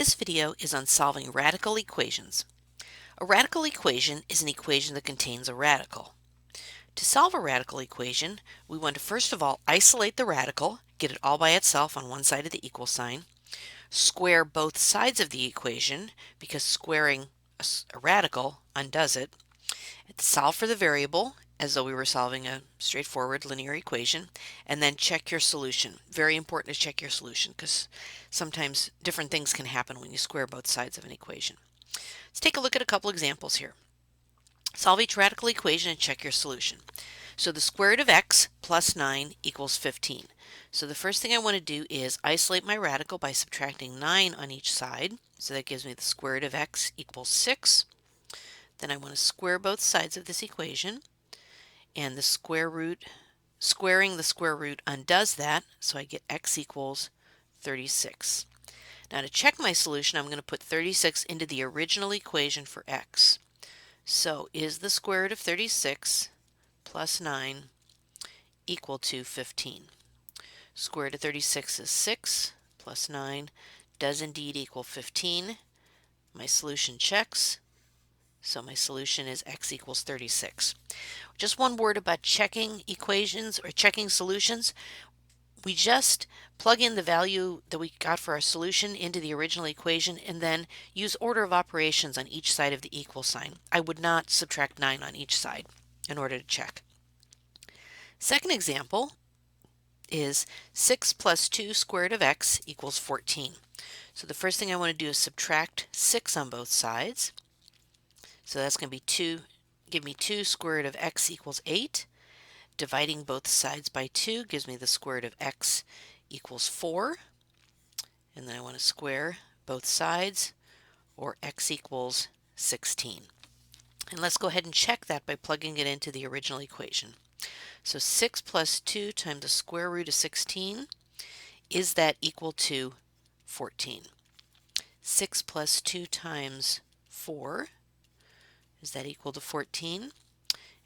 This video is on solving radical equations. A radical equation is an equation that contains a radical. To solve a radical equation, we want to first of all isolate the radical, get it all by itself on one side of the equal sign, square both sides of the equation because squaring a radical undoes it, solve for the variable as though we were solving a straightforward linear equation, and then check your solution. Very important to check your solution because sometimes different things can happen when you square both sides of an equation. Let's take a look at a couple examples here. Solve each radical equation and check your solution. So the square root of x plus 9 equals 15. So the first thing I want to do is isolate my radical by subtracting 9 on each side. So that gives me the square root of x equals 6. Then I want to square both sides of this equation, and the squaring the square root undoes that, so I get x equals 36. Now to check my solution, I'm going to put 36 into the original equation for x. So is the square root of 36 plus 9 equal to 15? Square root of 36 is 6 plus 9 does indeed equal 15. My solution checks. So my solution is x equals 36. Just one word about checking equations or checking solutions. We just plug in the value that we got for our solution into the original equation and then use order of operations on each side of the equal sign. I would not subtract 9 on each side in order to check. Second example is 6 plus 2 square root of x equals 14. So the first thing I want to do is subtract 6 on both sides. So that's going to give me 2 square root of x equals 8. Dividing both sides by 2 gives me the square root of x equals 4. And then I want to square both sides, or x equals 16. And let's go ahead and check that by plugging it into the original equation. So 6 plus 2 times the square root of 16, is that equal to 14? 6 plus 2 times 4, is that equal to 14?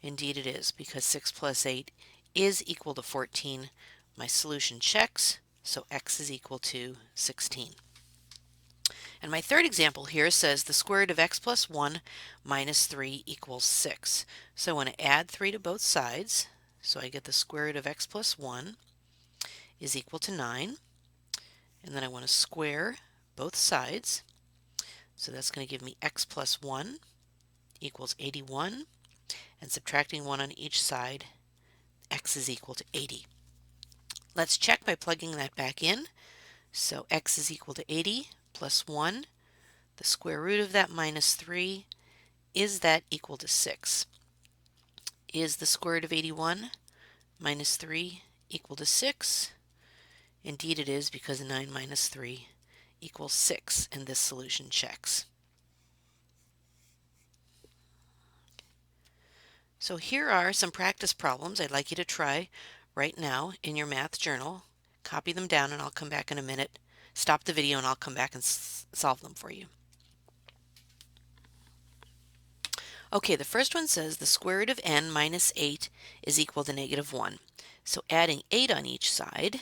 Indeed it is, because 6 plus 8 is equal to 14. My solution checks, so x is equal to 16. And my third example here says the square root of x plus 1 minus 3 equals 6. So I want to add 3 to both sides. So I get the square root of x plus 1 is equal to 9. And then I want to square both sides. So that's going to give me x plus 1 equals 81. And subtracting 1 on each side, x is equal to 80. Let's check by plugging that back in. So x is equal to 80 plus 1. The square root of that minus 3, is that equal to 6? Is the square root of 81 minus 3 equal to 6? Indeed it is, because 9 minus 3 equals 6, and this solution checks. So here are some practice problems I'd like you to try right now in your math journal. Copy them down and I'll come back in a minute. Stop the video and I'll come back and solve them for you. Okay, the first one says the square root of n minus 8 is equal to negative 1. So adding 8 on each side,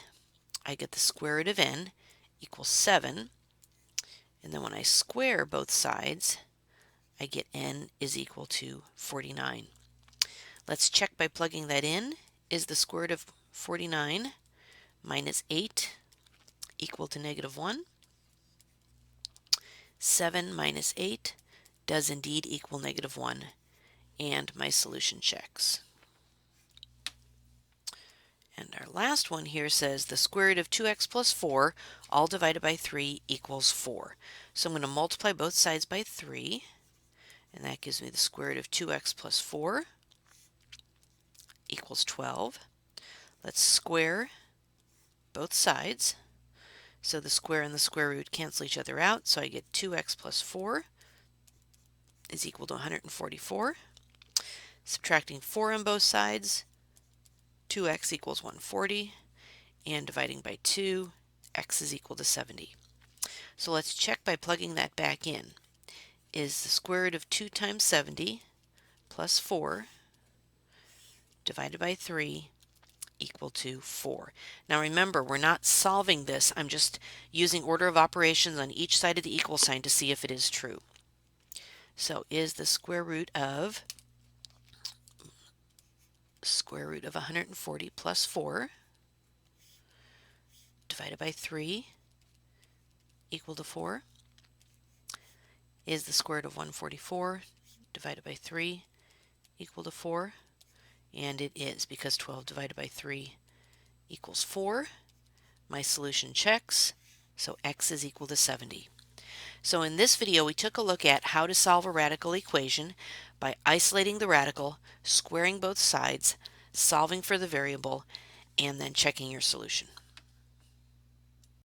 I get the square root of n equals 7. And then when I square both sides, I get n is equal to 49. Let's check by plugging that in. Is the square root of 49 minus 8 equal to negative 1? 7 minus 8 does indeed equal negative 1, and my solution checks. And our last one here says the square root of 2x plus 4, all divided by 3, equals 4. So I'm going to multiply both sides by 3, and that gives me the square root of 2x plus 4 equals 12. Let's square both sides. So the square and the square root cancel each other out, so I get 2x plus 4 is equal to 144. Subtracting 4 on both sides, 2x equals 140, and dividing by 2, x is equal to 70. So let's check by plugging that back in. Is the square root of 2 times 70 plus 4 divided by 3 equal to 4. Now remember, we're not solving this. I'm just using order of operations on each side of the equal sign to see if it is true. So is the square root of 140 plus 4 divided by 3 equal to 4? Is the square root of 144 divided by 3 equal to 4? And it is, because 12 divided by 3 equals 4. My solution checks, so x is equal to 70. So in this video, we took a look at how to solve a radical equation by isolating the radical, squaring both sides, solving for the variable, and then checking your solution.